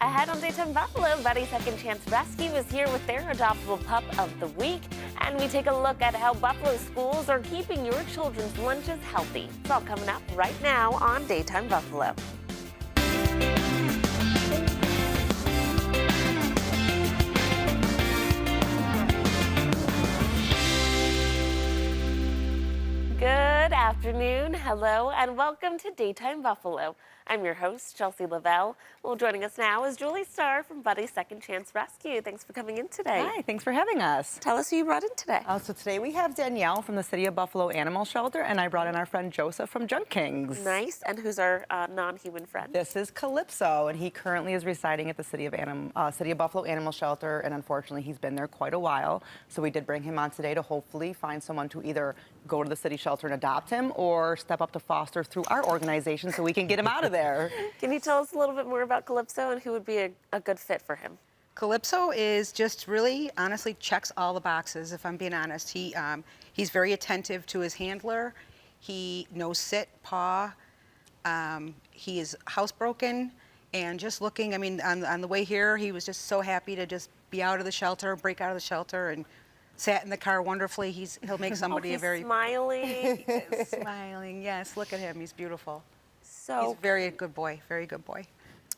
Ahead on Daytime Buffalo, Buddy Second Chance Rescue is here with their adoptable pup of the week. And we take a look at how Buffalo schools are keeping your children's lunches healthy. It's all coming up right now on Daytime Buffalo. Good afternoon, hello, and welcome to Daytime Buffalo. I'm your host, Chelsea Lavelle. Well, joining us now is Julie Starr from Buddy Second Chance Rescue. Thanks for coming in today. Hi, thanks for having us. Tell us who you brought in today. So today we have Danielle from the City of Buffalo Animal Shelter, and I brought in our friend Joseph from Junk Kings. Nice, and who's our non-human friend? This is Calypso, and he currently is residing at the City of Buffalo Animal Shelter, and unfortunately he's been there quite a while. So we did bring him on today to hopefully find someone to either go to the city shelter and adopt him or step up to foster through our organization so we can get him out of there. Can you tell us a little bit more about Calypso and who would be a good fit for him? Calypso is just really, honestly, checks all the boxes, if I'm being honest. He's very attentive to his handler. He knows sit, paw. He is housebroken and just looking, I mean, on the way here, he was just so happy to just be out of the shelter, break out of the shelter, and sat in the car wonderfully. He'll make somebody he's a very... smiling. Smiling, yes. Look at him. He's beautiful. So, he's very good boy, very good boy.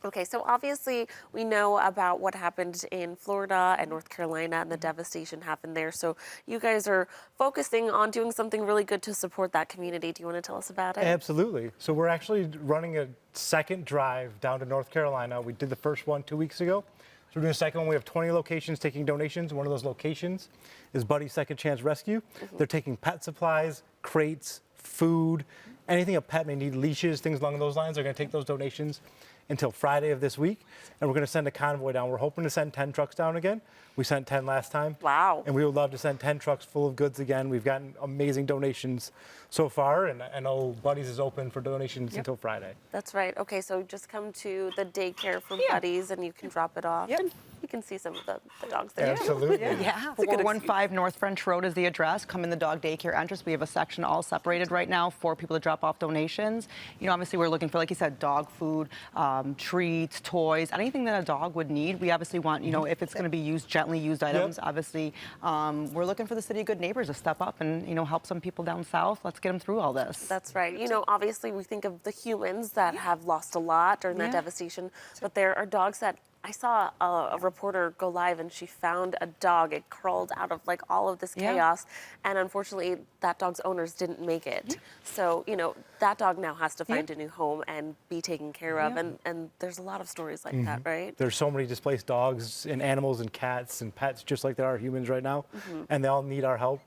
Okay, so obviously we know about what happened in Florida and North Carolina and the devastation happened there. So you guys are focusing on doing something really good to support that community. Do you want to tell us about it? Absolutely. So we're actually running a second drive down to North Carolina. We did the first one 2 weeks ago. So we're doing a second one. We have 20 locations taking donations. One of those locations is Buddy Second Chance Rescue. They're taking pet supplies, crates, food, anything a pet may need, leashes, things along those lines. They're going to take those donations until Friday of this week, and we're going to send a convoy down. We're hoping to send 10 trucks down again. We sent 10 last time. Wow. And we would love to send 10 trucks full of goods again. We've gotten amazing donations so far, and I know Buddy's is open for donations until Friday. That's right. Okay, so just come to the daycare for Buddies and you can drop it off. Yep. And you can see some of the dogs there. Absolutely. Yeah, 415 North French Road is the address. Come in the dog daycare entrance. We have a section all separated right now for people to drop off donations. You know, obviously we're looking for, like you said, dog food, treats, toys, anything that a dog would need. We obviously want, you know, if it's going to be used, gently used items, obviously. We're looking for the City of Good Neighbors to step up and, you know, help some people down south. Let's get them through all this. That's right. You know, obviously we think of the humans that have lost a lot during that devastation, but there are dogs that I saw a reporter go live and she found a dog. It crawled out of like all of this chaos. And unfortunately, that dog's owners didn't make it. So, you know, that dog now has to find a new home and be taken care of. And there's a lot of stories like that, right? There's so many displaced dogs and animals and cats and pets, just like there are humans right now. And they all need our help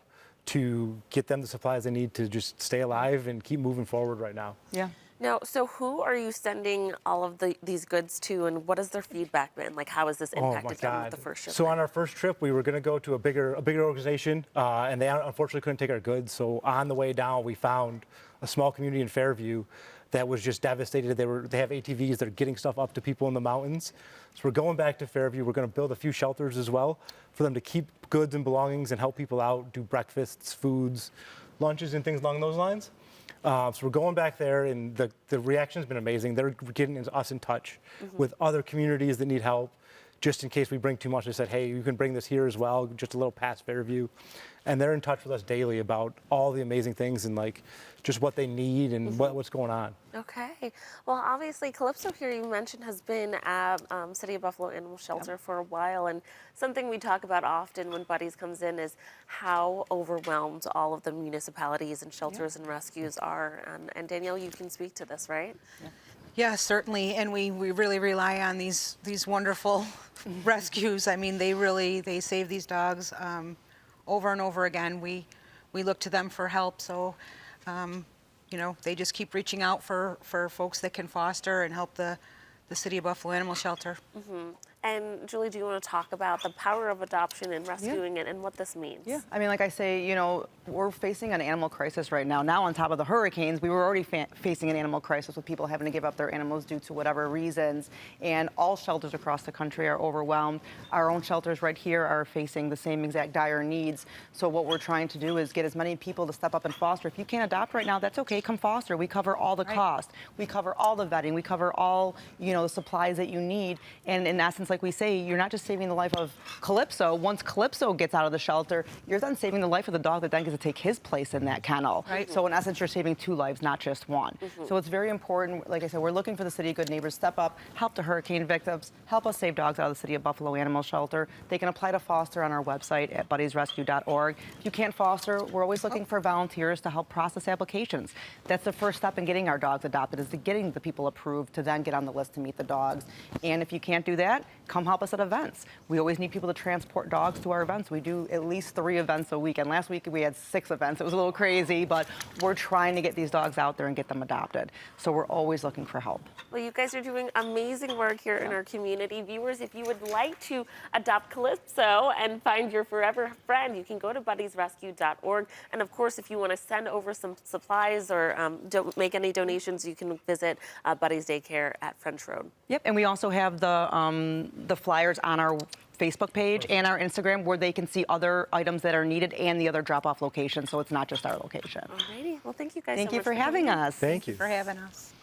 to get them the supplies they need to just stay alive and keep moving forward right now. Yeah. Now, so who are you sending all of these goods to, and what has their feedback been? Like, how has this impacted them with the first trip? So on our first trip, we were going to go to a bigger organization, and they unfortunately couldn't take our goods. So on the way down, we found a small community in Fairview that was just devastated. They have ATVs. They're getting stuff up to people in the mountains. So we're going back to Fairview. We're going to build a few shelters as well for them to keep goods and belongings and help people out, do breakfasts, foods, lunches, and things along those lines. So we're going back there, and the reaction's been amazing. They're getting us in touch with other communities that need help, just in case we bring too much. They said, hey, you can bring this here as well, just a little past Fairview. And they're in touch with us daily about all the amazing things and like just what they need and what's going on. Okay. Well, obviously, Calypso here, you mentioned, has been at City of Buffalo Animal Shelter for a while. And something we talk about often when Buddies comes in is how overwhelmed all of the municipalities and shelters and rescues are. And Danielle, you can speak to this, right? Yeah, certainly, and we really rely on these wonderful rescues. I mean, they save these dogs over and over again. We look to them for help, so you know, they just keep reaching out for folks that can foster and help the City of Buffalo Animal Shelter. And Julie, do you want to talk about the power of adoption and rescuing it and what this means? Yeah, I mean, like I say, we're facing an animal crisis right now. Now, on top of the hurricanes, we were already facing an animal crisis with people having to give up their animals due to whatever reasons. And all shelters across the country are overwhelmed. Our own shelters right here are facing the same exact dire needs. So what we're trying to do is get as many people to step up and foster. If you can't adopt right now, that's okay. Come foster. We cover all the cost. We cover all the vetting. We cover all, the supplies that you need. And in essence, like we say, you're not just saving the life of Calypso. Once Calypso gets out of the shelter, you're then saving the life of the dog that then gets to take his place in that kennel. Right. So in essence, you're saving 2 lives, not just 1. So it's very important. Like I said, we're looking for the City of Good Neighbors. Step up, help the hurricane victims, help us save dogs out of the City of Buffalo Animal Shelter. They can apply to foster on our website at buddiesrescue.org. If you can't foster, we're always looking for volunteers to help process applications. That's the first step in getting our dogs adopted, is to getting the people approved to then get on the list to meet the dogs. And if you can't do that, come help us at events. We always need people to transport dogs to our events. We do at least 3 events a week. And last week we had 6 events. It was a little crazy, but we're trying to get these dogs out there and get them adopted. So we're always looking for help. Well, you guys are doing amazing work here in our community. Viewers, if you would like to adopt Calypso and find your forever friend, you can go to buddiesrescue.org. And of course, if you want to send over some supplies or don't make any donations, you can visit Buddies Daycare at French Road. Yep, and we also have the flyers on our Facebook page and our Instagram where they can see other items that are needed and the other drop-off locations, so it's not just our location. Alrighty. Well, thank you guys Thank so you much for having us. Thank you. For having us.